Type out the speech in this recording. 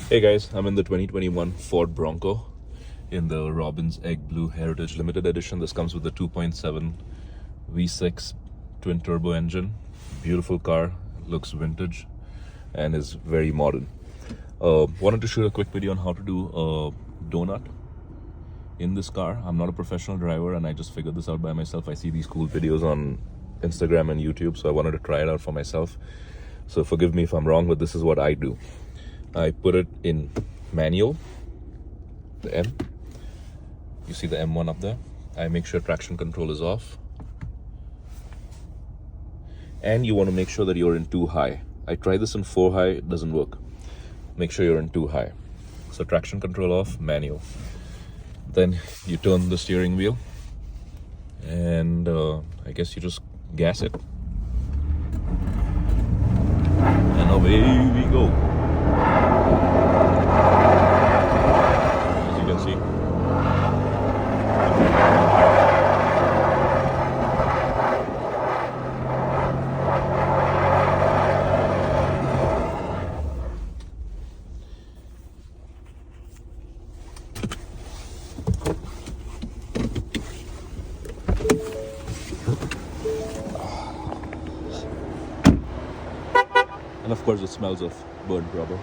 Hey guys, I'm in the 2021 Ford Bronco in the Robin's Egg Blue Heritage Limited Edition. This comes with the 2.7 V6 twin turbo engine. Beautiful car, looks vintage and is very modern. Wanted to shoot a quick video on how to do a donut in this car. I'm not a professional driver and I just figured this out by myself. I see these cool videos on Instagram and YouTube, so I wanted to try it out for myself. So forgive me if I'm wrong, but this is what I do. I put it in manual, the M. You see the M1 up there? I make sure traction control is off. And you want to make sure that you're in 2 high. I tried this in 4 high, it doesn't work. Make sure you're in 2 high. So traction control off, manual. Then you turn the steering wheel and I guess you just gas it. And away we go. As you can see. And of course it smells of burnt rubber.